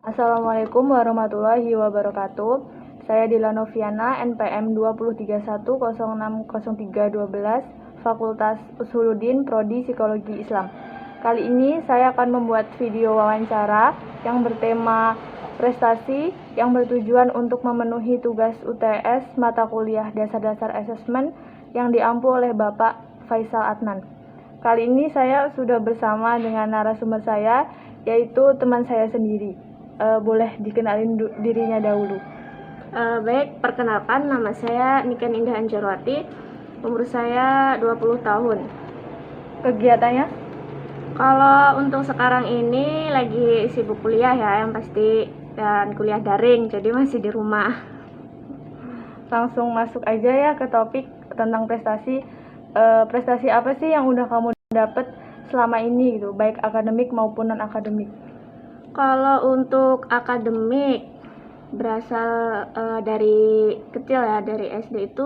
Assalamualaikum warahmatullahi wabarakatuh. Saya Dila Noviana, NPM 2031060312, Fakultas Usuluddin, Prodi Psikologi Islam. Kali ini saya akan membuat video wawancara yang bertema prestasi yang bertujuan untuk memenuhi tugas UTS mata kuliah dasar-dasar asesmen yang diampu oleh Bapak Faisal Adnan. Kali ini saya sudah bersama dengan narasumber saya, yaitu teman saya sendiri. Boleh dikenalin dirinya dahulu. Baik, perkenalkan, nama saya Niken Indah Anjarwati, umur saya 20 tahun. Kegiatannya? Kalau untuk sekarang ini lagi sibuk kuliah ya, yang pasti, dan kuliah daring, jadi masih di rumah. Langsung masuk aja ya ke topik tentang prestasi. Prestasi apa sih yang udah kamu dapet selama ini gitu, baik akademik maupun non-akademik? Kalau untuk akademik, berasal dari kecil ya, dari SD itu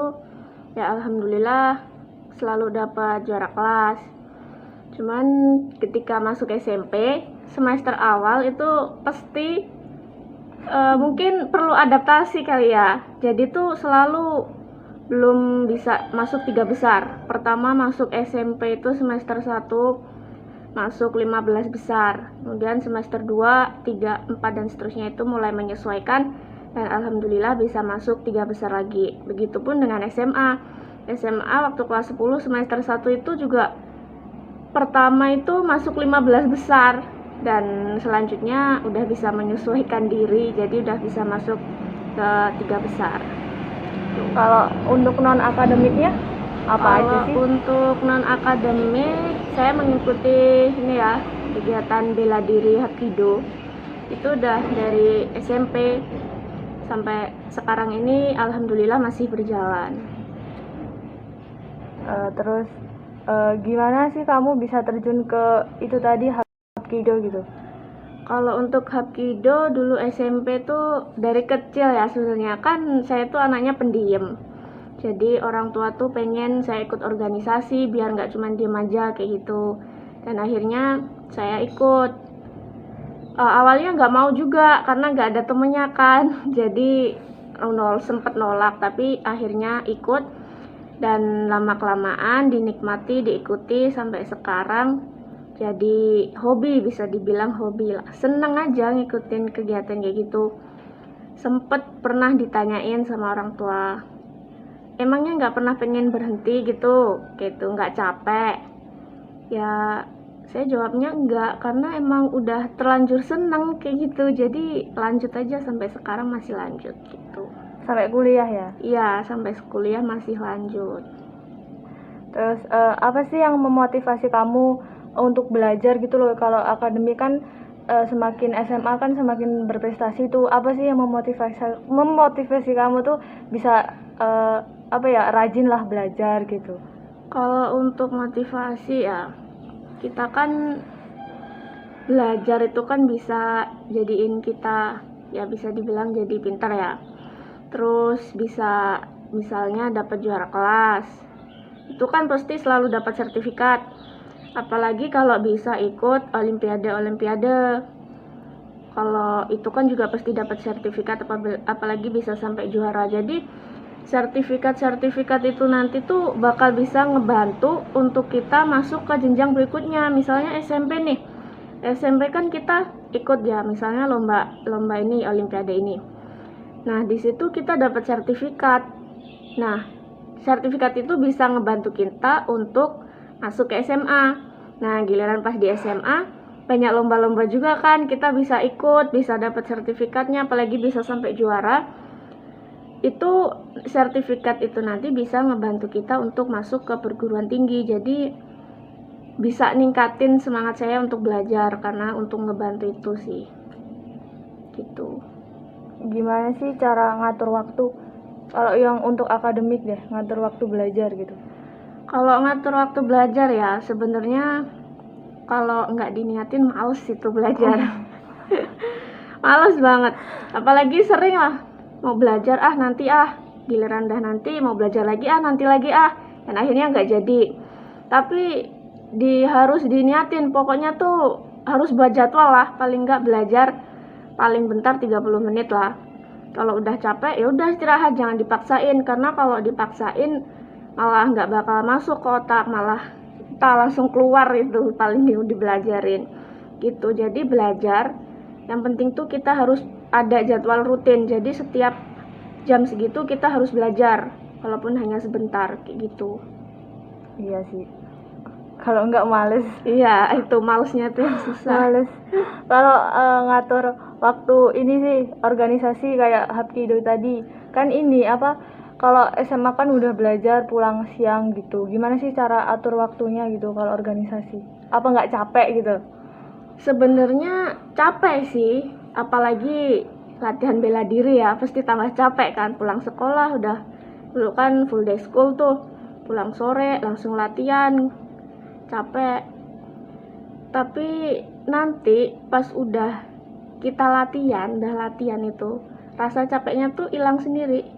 ya alhamdulillah selalu dapat juara kelas. Cuman ketika masuk SMP semester awal itu pasti mungkin perlu adaptasi kali ya. Jadi tuh selalu belum bisa masuk 3 besar. Pertama masuk SMP itu semester 1 masuk 15 besar, kemudian semester 2, 3, 4 dan seterusnya itu mulai menyesuaikan dan alhamdulillah bisa masuk 3 besar lagi. Begitupun dengan SMA waktu kelas 10 semester 1 itu juga pertama itu masuk 15 besar dan selanjutnya udah bisa menyesuaikan diri, jadi udah bisa masuk ke 3 besar. Kalau untuk non-akademiknya apa aja sih? Untuk non-akademik saya mengikuti ini ya, kegiatan bela diri Hapkido. Itu udah dari SMP sampai sekarang ini alhamdulillah masih berjalan. Terus gimana sih kamu bisa terjun ke itu tadi Hapkido gitu? Kalau untuk Hapkido dulu SMP tuh dari kecil ya, sebenarnya kan saya tuh anaknya pendiam. Jadi orang tua tuh pengen saya ikut organisasi biar nggak cuma diem aja kayak gitu. Dan akhirnya saya ikut. Awalnya nggak mau juga karena nggak ada temennya kan. Jadi sempet nolak, tapi akhirnya ikut dan lama kelamaan dinikmati, diikuti sampai sekarang. Jadi hobi, bisa dibilang hobi lah. Seneng aja ngikutin kegiatan kayak gitu. Sempet pernah ditanyain sama orang tua, emangnya nggak pernah pengen berhenti gitu, nggak capek? Ya saya jawabnya enggak, karena emang udah terlanjur seneng kayak gitu, jadi lanjut aja sampai sekarang masih lanjut gitu. Sampai kuliah ya? Iya, sampai kuliah masih lanjut. Terus apa sih yang memotivasi kamu untuk belajar gitu loh? Kalau akademik kan semakin SMA kan semakin berprestasi tuh. Apa sih yang memotivasi kamu tuh bisa rajin lah belajar gitu? Kalau untuk motivasi ya, kita kan belajar itu kan bisa jadiin kita ya, bisa dibilang jadi pintar ya. Terus bisa misalnya dapat juara kelas, itu kan pasti selalu dapat sertifikat. Apalagi kalau bisa ikut olimpiade, kalau itu kan juga pasti dapat sertifikat, apalagi bisa sampai juara. Jadi sertifikat itu nanti tuh bakal bisa ngebantu untuk kita masuk ke jenjang berikutnya. Misalnya SMP nih, SMP kan kita ikut ya, misalnya lomba ini, olimpiade ini. Nah di situ kita dapat sertifikat. Nah sertifikat itu bisa ngebantu kita untuk masuk ke SMA. Nah giliran pas di SMA banyak lomba-lomba juga kan, kita bisa ikut, bisa dapat sertifikatnya, apalagi bisa sampai juara. Itu sertifikat itu nanti bisa ngebantu kita untuk masuk ke perguruan tinggi. Jadi bisa ningkatin semangat saya untuk belajar, karena untuk ngebantu itu sih gitu. Gimana sih cara ngatur waktu? Kalau yang untuk akademik deh, ngatur waktu belajar gitu. Kalau ngatur waktu belajar ya, sebenarnya kalau nggak diniatin males itu belajar. Males banget. Apalagi sering lah mau belajar nanti giliran dah nanti mau belajar lagi nanti lagi dan akhirnya nggak jadi. Tapi harus diniatin, pokoknya tuh harus buat jadwal lah, paling nggak belajar paling bentar 30 menit lah. Kalau udah capek ya udah istirahat, jangan dipaksain, karena kalau dipaksain malah nggak bakal masuk ke otak, malah kita langsung keluar itu paling dibelajarin gitu. Jadi belajar yang penting tuh kita harus ada jadwal rutin, jadi setiap jam segitu kita harus belajar walaupun hanya sebentar kayak gitu. Iya sih, kalau nggak males. Iya, itu malesnya tuh yang susah. Males. Kalau ngatur waktu ini sih organisasi kayak Hapkido tadi kan ini apa, kalau SMA kan udah belajar pulang siang gitu, gimana sih cara atur waktunya gitu kalau organisasi? Apa nggak capek gitu? Sebenarnya capek sih, apalagi latihan bela diri ya, pasti tambah capek kan. Pulang sekolah udah, dulu kan full day school tuh, pulang sore langsung latihan, capek. Tapi nanti pas udah kita latihan itu, rasa capeknya tuh hilang sendiri.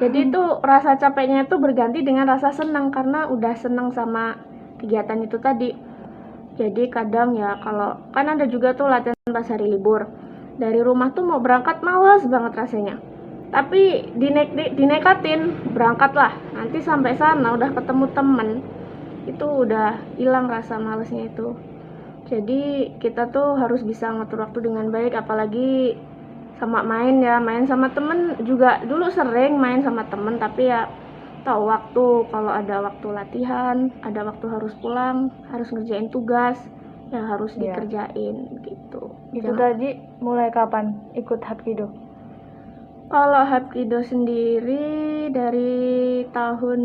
Jadi tuh rasa capeknya itu berganti dengan rasa senang karena udah senang sama kegiatan itu tadi. Jadi kadang ya, kalau kan ada juga tuh latihan pas hari libur, dari rumah tuh mau berangkat malas banget rasanya, tapi dinekatin berangkat lah. Nanti sampai sana udah ketemu temen, itu udah hilang rasa malesnya itu. Jadi kita tuh harus bisa ngatur waktu dengan baik, apalagi sama main ya, main sama temen juga. Dulu sering main sama temen, tapi ya tahu waktu, kalau ada waktu latihan, ada waktu harus pulang, harus ngerjain tugas yang harus dikerjain gitu. Itu tadi mulai kapan ikut Hapkido? Kalau Hapkido sendiri dari tahun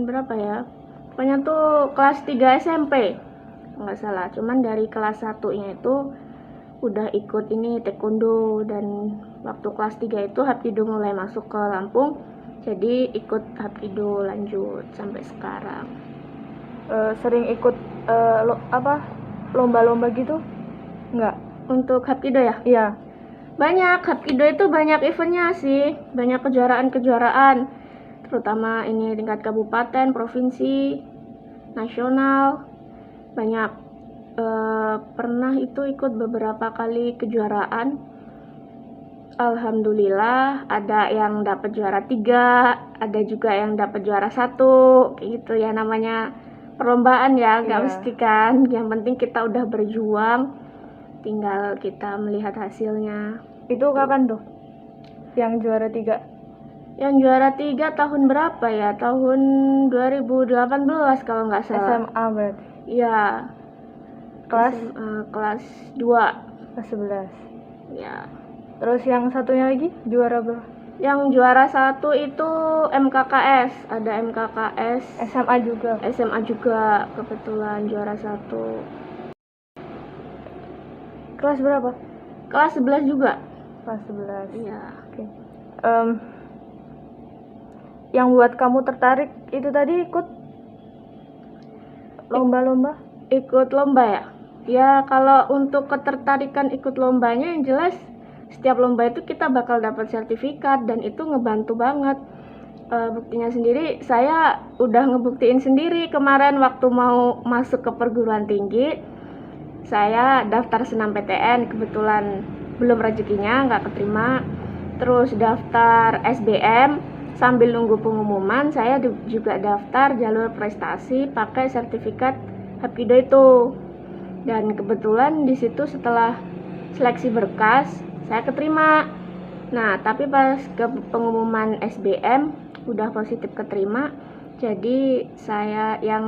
berapa ya, pokoknya tuh kelas 3 SMP nggak salah. Cuman dari kelas 1 nya itu udah ikut ini taekwondo, dan waktu kelas 3 itu Hapkido mulai masuk ke Lampung, jadi ikut Hapkido lanjut sampai sekarang. Sering ikut lomba-lomba gitu? Enggak. Untuk Hapkido ya? Iya. Banyak, Hapkido itu banyak eventnya sih, banyak kejuaraan-kejuaraan, terutama ini tingkat kabupaten, provinsi, nasional, banyak. Pernah itu ikut beberapa kali kejuaraan. Alhamdulillah ada yang dapat juara 3, ada juga yang dapat juara 1, kayak gitu ya, namanya perlombaan ya, nggak mesti kan. Yang penting kita udah berjuang, tinggal kita melihat hasilnya. Itu kapan tuh yang juara 3? Yang juara 3 tahun berapa ya? Tahun 2018 kalau nggak salah. SMA berarti? Iya. Kelas? Kelas 2. Kelas 11. Ya. Terus yang satunya lagi juara berapa? Yang juara 1 itu MKKS, ada MKKS. SMA juga? SMA juga kebetulan juara 1. Kelas berapa? Kelas 11 juga. Kelas 11. Iya. Oke. Yang buat kamu tertarik itu tadi ikut lomba-lomba? Ikut lomba ya? Ya, kalau untuk ketertarikan ikut lombanya, yang jelas setiap lomba itu kita bakal dapat sertifikat, dan itu ngebantu banget. Buktinya sendiri, saya udah ngebuktiin sendiri kemarin waktu mau masuk ke perguruan tinggi. Saya daftar senam PTN, kebetulan belum rezekinya, nggak keterima. Terus daftar SBM, sambil nunggu pengumuman saya juga daftar jalur prestasi pakai sertifikat Hapkido itu. Dan kebetulan di situ setelah seleksi berkas saya keterima. Nah, tapi pas ke pengumuman SBM udah positif keterima, jadi saya yang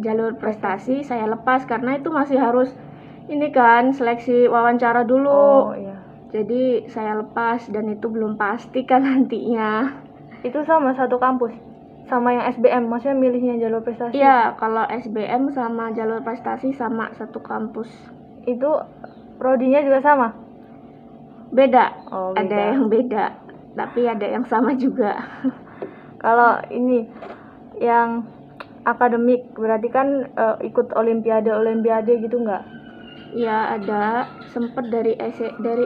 jalur prestasi saya lepas karena itu masih harus ini kan seleksi wawancara dulu. Oh iya. Jadi saya lepas, dan itu belum pasti kan nantinya. Itu sama satu kampus sama yang SBM, maksudnya milihnya jalur prestasi? Iya, kalau SBM sama jalur prestasi sama satu kampus. Itu prodinya juga sama? Beda. Oh, beda. Ada yang beda, tapi ada yang sama juga. Kalau ini yang akademik berarti kan ikut olimpiade gitu nggak? Ya ada, sempet dari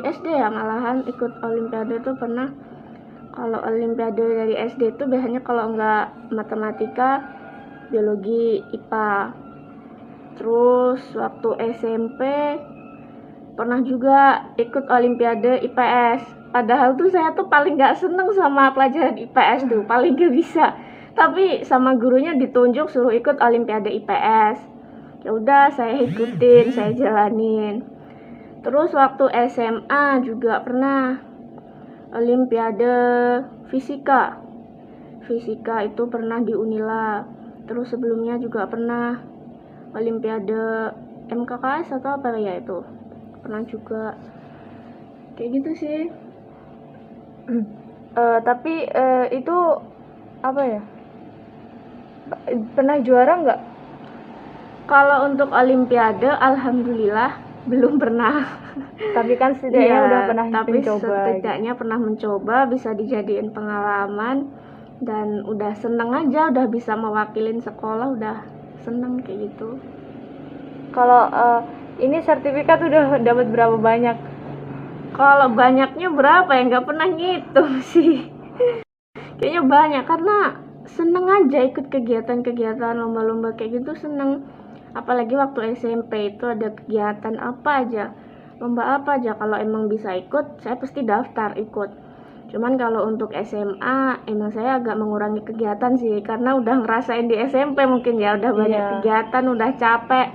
SD ya, malahan ikut olimpiade tuh pernah. Kalau olimpiade dari SD itu biasanya kalau nggak matematika, biologi, IPA. Terus waktu SMP Pernah juga ikut Olimpiade IPS. Padahal tuh saya tuh paling gak seneng sama pelajaran IPS tuh, paling gak bisa. Tapi sama gurunya ditunjuk suruh ikut Olimpiade IPS. Ya udah saya ikutin, saya jalanin. Terus waktu SMA juga pernah Olimpiade Fisika. Fisika itu pernah di Unila. Terus sebelumnya juga pernah Olimpiade MKKS atau apa ya itu. Pernah juga. Kayak gitu sih. Tapi itu apa ya? Pernah juara nggak? Kalau untuk Olimpiade, alhamdulillah belum pernah. Tapi kan setidaknya Iya, udah pernah tapi mencoba. setidaknya pernah mencoba, bisa dijadiin pengalaman, dan udah seneng aja, udah bisa mewakilin sekolah, udah seneng kayak gitu. Kalau ini sertifikat udah dapat berapa banyak? Kalau banyaknya berapa ya, nggak pernah ngitung sih. Kayaknya banyak, karena seneng aja ikut kegiatan-kegiatan lomba-lomba kayak gitu, seneng. Apalagi waktu SMP itu ada kegiatan apa aja, lomba apa aja, kalau emang bisa ikut saya pasti daftar ikut. Cuman kalau untuk SMA emang saya agak mengurangi kegiatan sih, karena udah ngerasain di SMP mungkin ya, udah banyak Iya. kegiatan, udah capek.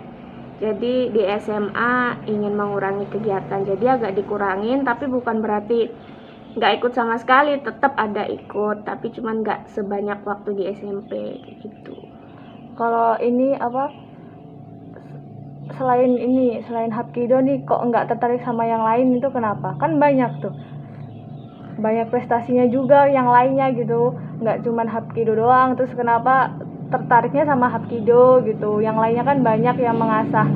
Jadi di SMA ingin mengurangi kegiatan, jadi agak dikurangin, tapi bukan berarti nggak ikut sama sekali, tetap ada ikut, tapi cuman nggak sebanyak waktu di SMP kayak gitu. Kalau ini apa? Selain Hapkido nih, kok nggak tertarik sama yang lain itu kenapa? Kan banyak tuh, banyak prestasinya juga yang lainnya gitu, nggak cuman Hapkido doang. Terus kenapa tertariknya sama Hapkido gitu? Yang lainnya kan banyak yang mengasah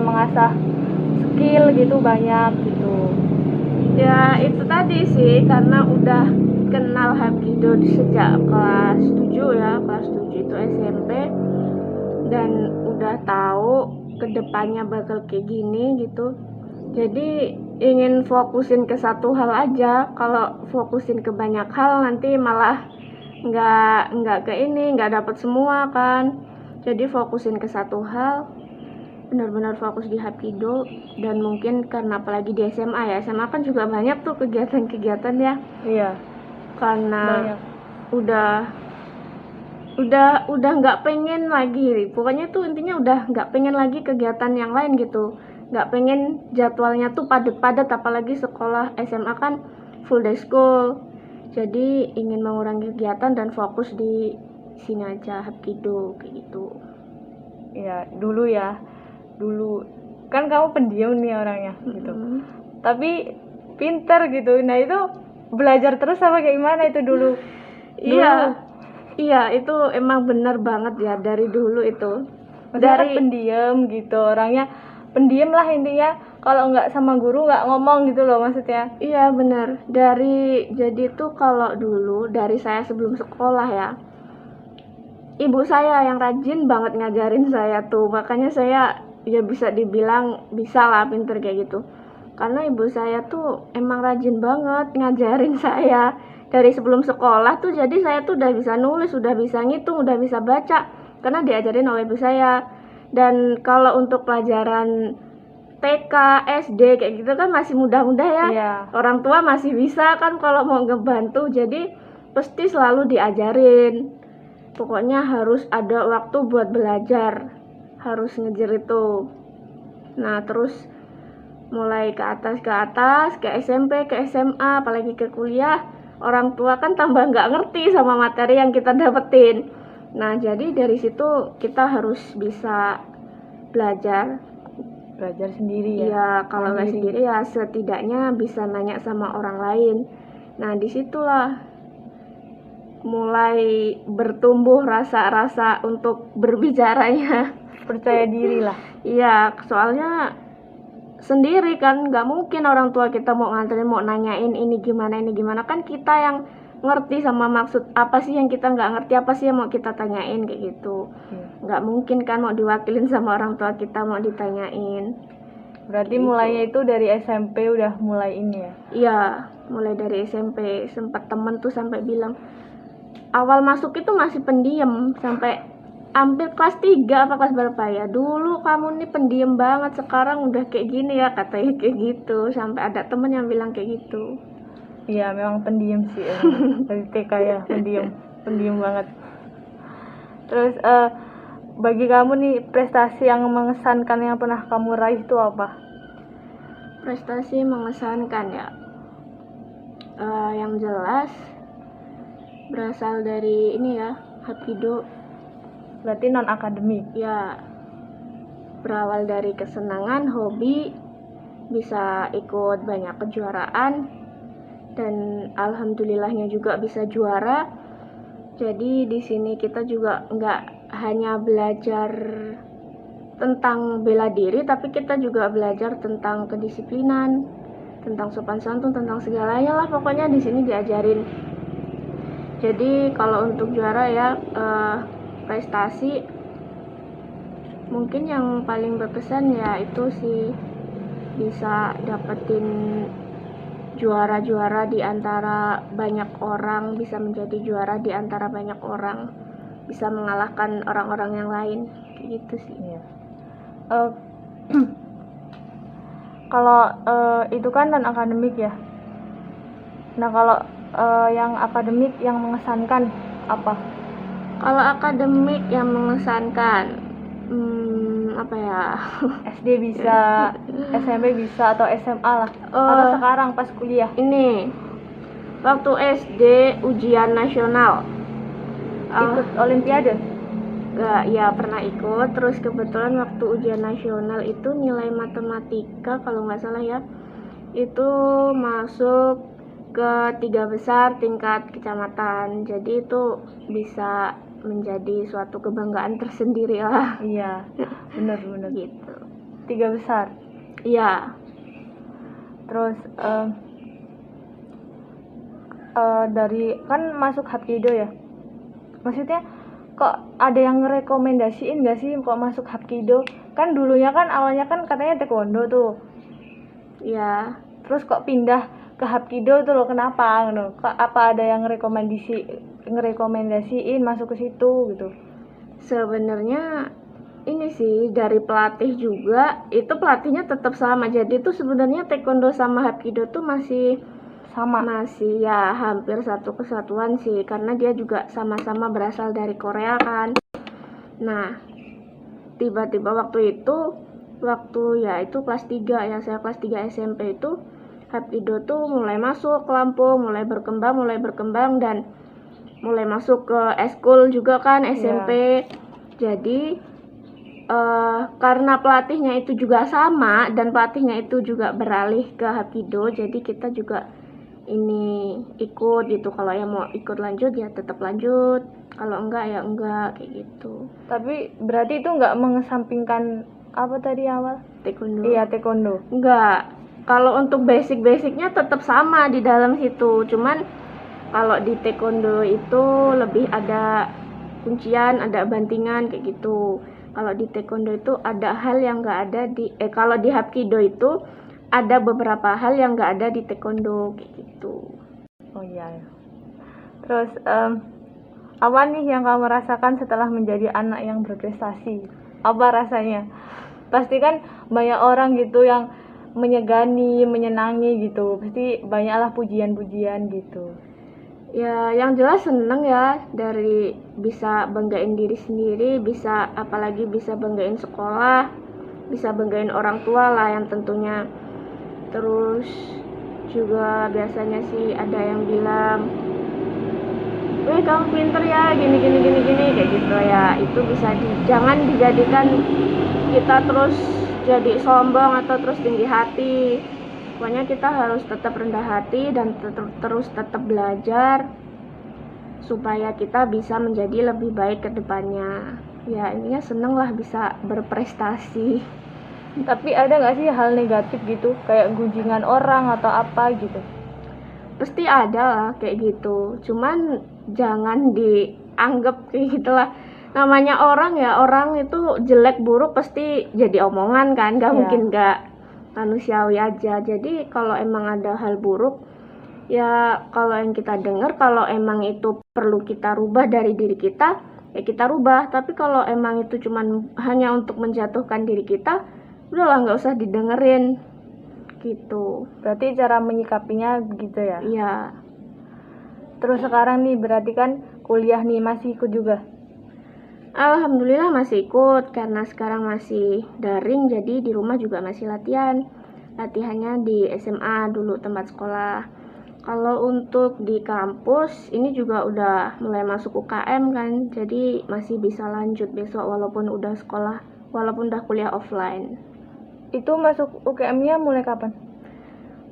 mengasah skill gitu, banyak gitu. Ya itu tadi sih, karena udah kenal Hapkido sejak kelas 7 ya, kelas 7 itu SMP, dan udah tahu kedepannya bakal kayak gini gitu. Jadi ingin fokusin ke satu hal aja. Kalau fokusin ke banyak hal nanti malah nggak dapet semua kan. Jadi fokusin ke satu hal, benar-benar fokus di Hapkido. Dan mungkin karena apalagi di SMA ya, SMA kan juga banyak tuh kegiatan-kegiatan ya. Iya. Karena Banyak. udah nggak pengen lagi, pokoknya tuh intinya udah nggak pengen lagi kegiatan yang lain gitu, nggak pengen jadwalnya tuh padat-padat, apalagi sekolah SMA kan full day school. Jadi ingin mengurangi kegiatan dan fokus di sini aja, Hapkido kayak gitu. Iya, dulu kan kamu pendiam nih orangnya gitu. Tapi pinter gitu. Nah, itu belajar terus sama kayak gimana itu dulu? Iya, itu emang bener banget ya, dari dulu itu. Maksudnya kan pendiam gitu, orangnya pendiam lah intinya. Kalau nggak sama guru nggak ngomong gitu loh maksudnya. Iya bener, jadi tuh kalau dulu dari saya sebelum sekolah ya, ibu saya yang rajin banget ngajarin saya tuh, makanya saya ya bisa dibilang bisa lah pinter kayak gitu. Karena ibu saya tuh emang rajin banget ngajarin saya dari sebelum sekolah tuh, jadi saya tuh udah bisa nulis, udah bisa ngitung, udah bisa baca, karena diajarin oleh ibu saya. Dan kalau untuk pelajaran TK, SD kayak gitu kan masih mudah-mudah ya. Iya. Orang tua masih bisa kan kalau mau ngebantu, jadi pasti selalu diajarin. Pokoknya harus ada waktu buat belajar, harus ngejar itu. Nah terus mulai ke atas, ke SMP, ke SMA, apalagi ke kuliah, orang tua kan tambah nggak ngerti sama materi yang kita dapetin. Nah jadi dari situ kita harus bisa belajar Sendiri ya. Iya, kalau nggak sendiri ya setidaknya bisa nanya sama orang lain. Nah disitulah mulai bertumbuh rasa-rasa untuk berbicaranya. Percaya diri lah. Iya, soalnya sendiri kan nggak mungkin orang tua kita mau nganterin, mau nanyain ini gimana kan, kita yang ngerti sama maksud apa sih yang kita nggak ngerti, apa sih yang mau kita tanyain kayak gitu. Nggak mungkin kan mau diwakilin sama orang tua kita mau ditanyain. Berarti mulainya itu dari SMP udah mulai ini ya? Iya, mulai dari SMP. Sempat temen tuh sampai bilang awal masuk itu masih pendiam, sampai hampir kelas 3 apa kelas berapa ya, dulu kamu nih pendiam banget, sekarang udah kayak gini ya, katanya kayak gitu. Sampai ada temen yang bilang kayak gitu. Iya, memang pendiam sih emang. Dari TK ya, pendiam banget. Terus bagi kamu nih, prestasi yang mengesankan yang pernah kamu raih itu apa? Prestasi mengesankan ya, yang jelas berasal dari ini ya, Hapkido. Berarti non akademik. Ya, berawal dari kesenangan, hobi, bisa ikut banyak kejuaraan, dan alhamdulillahnya juga bisa juara. Jadi di sini kita juga nggak hanya belajar tentang bela diri, tapi kita juga belajar tentang kedisiplinan, tentang sopan santun, tentang segalanya lah pokoknya di sini diajarin. Jadi kalau untuk juara ya, prestasi mungkin yang paling berkesan ya itu sih, bisa dapetin juara-juara di antara banyak orang, bisa menjadi juara di antara banyak orang, bisa mengalahkan orang-orang yang lain, kayak gitu sih. Iya. Kalau itu kan non akademik ya. Nah, kalau yang akademik yang mengesankan apa? Kalau akademik yang mengesankan, apa ya? SD bisa, SMP bisa, atau SMA lah. Atau sekarang pas kuliah. Ini waktu SD ujian nasional. Ikut olimpiade? Enggak, ya pernah ikut. Terus kebetulan waktu ujian nasional itu nilai matematika kalau nggak salah ya, itu masuk ke 3 besar tingkat kecamatan. Jadi itu bisa menjadi suatu kebanggaan tersendiri lah. Iya, bener Gitu. 3 besar. Iya. Terus dari kan masuk Hapkido ya. Maksudnya kok ada yang ngerekomendasiin gak sih kok masuk Hapkido? Kan dulunya kan awalnya kan katanya taekwondo tuh. Iya. Terus kok pindah ke Hapkido tuh loh, kenapa gitu? Apa ada yang ngerekomendasiin masuk ke situ gitu? Sebenarnya ini sih dari pelatih juga, itu pelatihnya tetap sama. Jadi itu sebenarnya taekwondo sama Hapkido tuh masih ya hampir satu kesatuan sih, karena dia juga sama-sama berasal dari Korea kan. Nah, tiba-tiba waktu ya itu kelas 3 ya, saya kelas 3 SMP itu Hapkido tuh mulai masuk ke Lampung, mulai berkembang dan mulai masuk ke eskul juga kan, SMP. Jadi karena pelatihnya itu juga sama dan pelatihnya itu juga beralih ke Hapkido, jadi kita juga ini ikut gitu. Kalau yang mau ikut lanjut ya tetap lanjut, kalau enggak ya enggak, kayak gitu. Tapi berarti itu enggak mengesampingkan apa tadi awal? Taekwondo. Iya, taekwondo. Enggak. Kalau untuk basic-basicnya tetap sama di dalam situ. Cuman kalau di taekwondo itu lebih ada kuncian, ada bantingan kayak gitu. Kalau di taekwondo itu ada hal yang enggak ada di kalau di Hapkido itu ada beberapa hal yang nggak ada di taekwondo kayak gitu. Oh iya. Terus apa nih yang kamu rasakan setelah menjadi anak yang berprestasi? Apa rasanya? Pasti kan banyak orang gitu yang menyegani, menyenangi gitu. Pasti banyaklah pujian-pujian gitu. Ya, yang jelas seneng ya, dari bisa banggain diri sendiri, bisa apalagi bisa banggain sekolah, bisa banggain orang tua lah yang tentunya. Terus juga biasanya sih ada yang bilang, "Weh, kamu pinter ya, gini kayak gitu ya." Itu bisa jangan dijadikan kita terus jadi sombong atau terus tinggi hati. Pokoknya kita harus tetap rendah hati dan terus tetap belajar supaya kita bisa menjadi lebih baik ke depannya. Ya, intinya seneng lah bisa berprestasi. Tapi ada nggak sih hal negatif gitu, kayak gunjingan orang atau apa gitu? Pasti ada lah kayak gitu, cuman jangan dianggap kayak gitulah. Namanya orang ya, orang itu jelek buruk pasti jadi omongan kan, gak mungkin gak manusiawi aja. Jadi kalau emang ada hal buruk ya, kalau yang kita dengar, kalau emang itu perlu kita rubah dari diri kita, ya kita rubah. Tapi kalau emang itu cuman hanya untuk menjatuhkan diri kita, udahlah nggak usah didengerin gitu. Berarti cara menyikapinya begitu ya? Iya. Terus sekarang nih berarti kan kuliah nih masih ikut juga? Alhamdulillah masih ikut, karena sekarang masih daring, jadi di rumah juga masih latihannya di SMA dulu tempat sekolah. Kalau untuk di kampus ini juga udah mulai masuk UKM kan, jadi masih bisa lanjut besok walaupun udah kuliah offline. Itu masuk UKM-nya mulai kapan?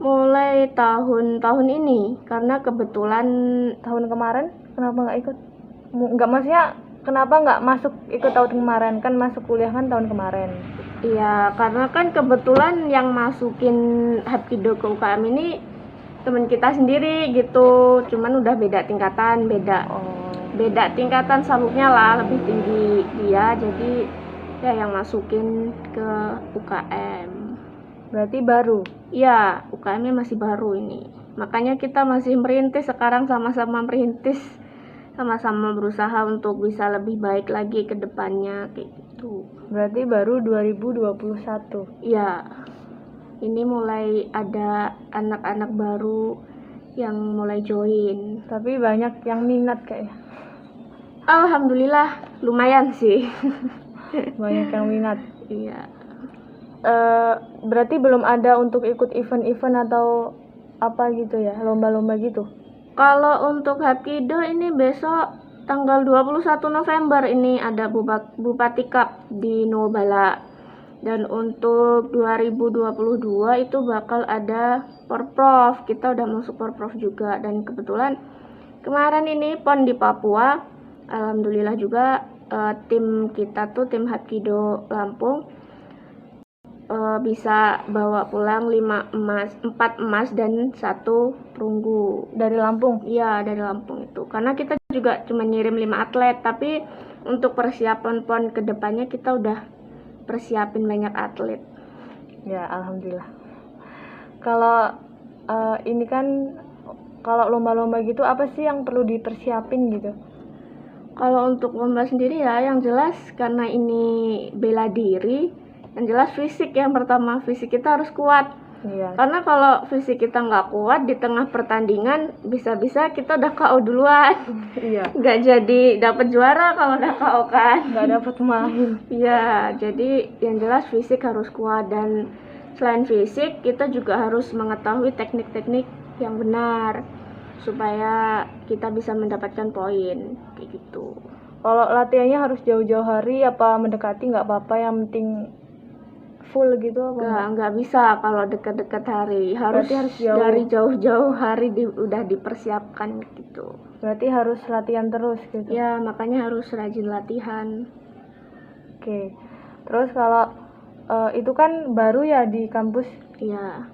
Mulai tahun ini, karena kebetulan Tahun kemarin kenapa nggak ikut? Nggak, maksudnya kenapa nggak masuk ikut tahun kemarin? Kan masuk kuliah kan tahun kemarin. iya, karena kan kebetulan yang masukin Hapkido ke UKM ini teman kita sendiri gitu, cuman udah beda tingkatan, beda tingkatan sabuknya lah, lebih tinggi dia, jadi ya yang masukin ke UKM. Berarti baru? Iya, UKM-nya masih baru ini, makanya kita masih merintis sekarang, sama-sama merintis, sama-sama berusaha untuk bisa lebih baik lagi ke depannya kayak gitu. Berarti baru 2021? Iya, ini mulai ada anak-anak baru yang mulai join. Tapi banyak yang minat kayaknya. Alhamdulillah lumayan sih. Banyak yang minat. Iya. Berarti belum ada untuk ikut event-event atau apa gitu ya, lomba-lomba gitu? Kalau untuk Hapkido ini besok tanggal 21 November ini ada Bupati Cup di Nubala. Dan untuk 2022 itu bakal ada Porprov. Kita udah masuk Porprov juga, dan kebetulan kemarin ini PON di Papua. Alhamdulillah juga tim kita tuh tim Hapkido Lampung bisa bawa pulang 4 emas dan 1 perunggu. Dari Lampung? Iya, dari Lampung itu. Karena kita juga cuma ngirim 5 atlet, tapi untuk persiapan PON kedepannya kita udah persiapin banyak atlet. Ya, alhamdulillah. Kalau ini kan kalau lomba-lomba gitu apa sih yang perlu dipersiapin gitu? Kalau untuk lomba sendiri ya, yang jelas karena ini bela diri, yang jelas fisik yang pertama, fisik kita harus kuat. Iya. Karena kalau fisik kita nggak kuat di tengah pertandingan, bisa-bisa kita udah KO duluan. Iya. Nggak jadi dapat juara kalau udah KO kan. Nggak dapat main. Iya, jadi yang jelas fisik harus kuat, dan selain fisik kita juga harus mengetahui teknik-teknik yang benar supaya kita bisa mendapatkan poin kayak gitu. Kalau latihannya harus jauh-jauh hari apa mendekati nggak apa-apa, yang penting full gitu apa? Nggak bisa kalau dekat-dekat hari, harus jauh. dari jauh-jauh hari udah dipersiapkan gitu. Berarti harus latihan terus gitu? Ya, makanya harus rajin latihan. Oke. Terus kalau itu kan baru ya di kampus? Iya.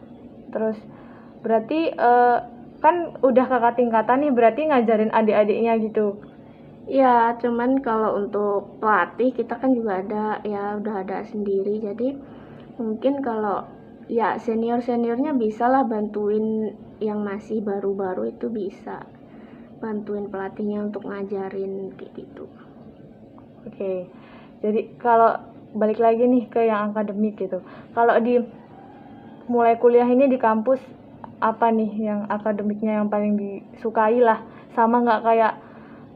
Terus berarti kan udah kakak tingkatan nih, berarti ngajarin adik-adiknya gitu? Ya, cuman kalau untuk pelatih kita kan juga ada, ya udah ada sendiri, jadi mungkin kalau ya seniornya bisa lah bantuin, yang masih baru-baru itu bisa bantuin pelatihnya untuk ngajarin kayak gitu. Oke. Jadi kalau balik lagi nih ke yang akademik gitu, kalau di mulai kuliah ini di kampus apa nih yang akademiknya yang paling disukai lah, sama nggak kayak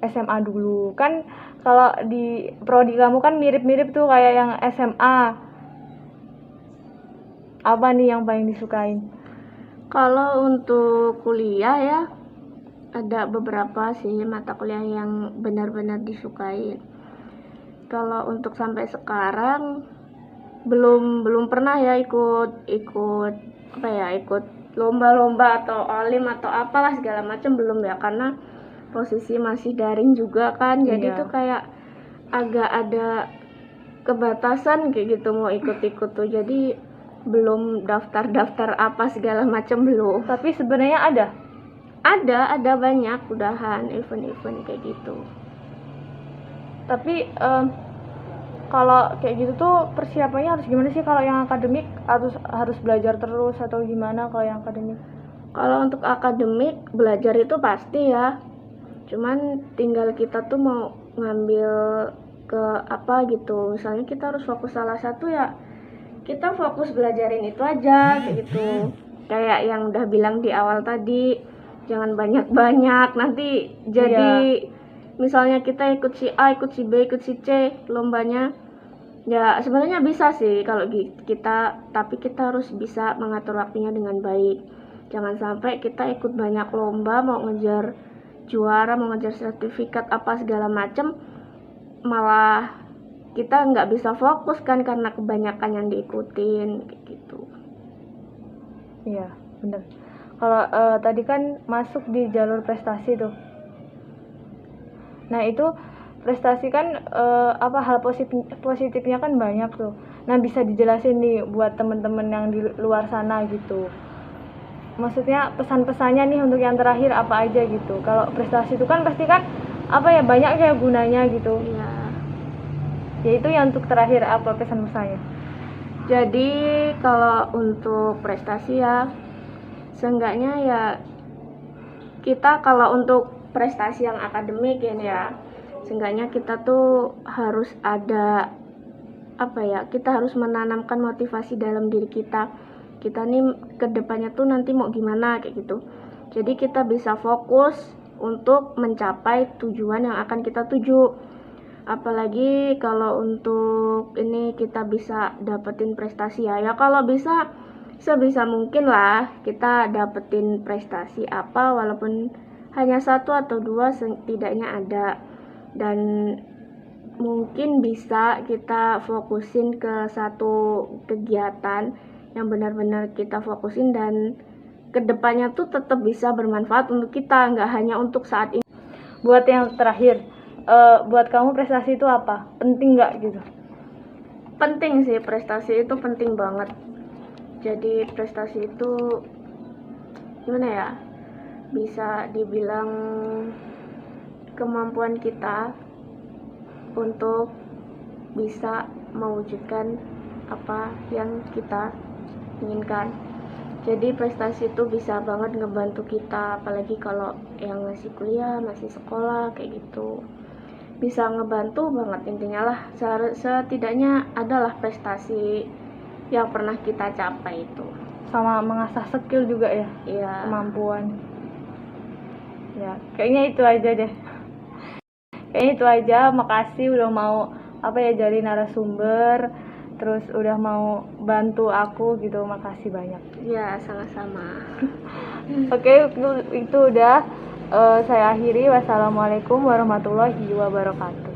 SMA dulu? Kan kalau di prodi kamu kan mirip-mirip tuh kayak yang SMA. Apa nih yang paling disukain? Kalau untuk kuliah ya, ada beberapa sih mata kuliah yang benar-benar disukain. Kalau untuk sampai sekarang belum pernah ya ikut lomba-lomba atau olim atau apalah segala macam, belum ya, karena posisi masih daring juga kan, jadi tuh kayak agak ada kebatasan kayak gitu mau ikut-ikut tuh, jadi belum daftar apa segala macam belum. Tapi sebenarnya ada banyak udahan event-event kayak gitu. Tapi kalau kayak gitu tuh persiapannya harus gimana sih? Kalau yang akademik harus belajar terus atau gimana kalau yang akademik? Kalau untuk akademik belajar itu pasti ya, cuman tinggal kita tuh mau ngambil ke apa gitu. Misalnya kita harus fokus salah satu, ya kita fokus belajarin itu aja kayak gitu. Kayak yang udah bilang di awal tadi, jangan banyak-banyak, nanti jadi misalnya kita ikut si A, ikut si B, ikut si C lombanya. Ya sebenarnya bisa sih kalau kita, tapi kita harus bisa mengatur waktunya dengan baik. Jangan sampai kita ikut banyak lomba, mau ngejar juara, mau ngejar sertifikat apa segala macem, malah kita nggak bisa fokus kan karena kebanyakan yang diikutin kayak gitu. Iya, bener. Kalau tadi kan masuk di jalur prestasi tuh. Nah, itu prestasi kan hal positifnya kan banyak tuh. Nah, bisa dijelasin nih buat temen-temen yang di luar sana gitu. Maksudnya pesan-pesannya nih untuk yang terakhir apa aja gitu. Kalau prestasi itu kan pasti kan banyak kayak gunanya gitu. Iya. Ya itu yang untuk terakhir apa pesan-pesannya? Jadi kalau untuk prestasi ya, seenggaknya ya kita kalau untuk prestasi yang akademik ya, seenggaknya kita tuh harus ada kita harus menanamkan motivasi dalam diri kita nih kedepannya tuh nanti mau gimana kayak gitu. Jadi kita bisa fokus untuk mencapai tujuan yang akan kita tuju. Apalagi kalau untuk ini kita bisa dapetin prestasi ya kalau bisa sebisa mungkin lah kita dapetin prestasi apa, walaupun hanya 1 atau 2 setidaknya ada, dan mungkin bisa kita fokusin ke satu kegiatan yang benar-benar kita fokusin dan kedepannya tuh tetap bisa bermanfaat untuk kita, nggak hanya untuk saat ini. Buat yang terakhir, buat kamu prestasi itu apa? Penting nggak gitu? Penting sih, prestasi itu penting banget. Jadi prestasi itu gimana ya, bisa dibilang kemampuan kita untuk bisa mewujudkan apa yang kita inginkan. Jadi prestasi itu bisa banget ngebantu kita, apalagi kalau yang masih kuliah, masih sekolah kayak gitu, bisa ngebantu banget intinya lah. Setidaknya adalah prestasi yang pernah kita capai itu. Sama mengasah skill juga ya? Iya. Kemampuan. Ya, kayaknya itu aja deh. Kayaknya itu aja. Makasih udah mau jadi narasumber, terus udah mau bantu aku gitu. Makasih banyak. Ya, sama-sama. Oke, itu udah saya akhiri. Wassalamualaikum warahmatullahi wabarakatuh.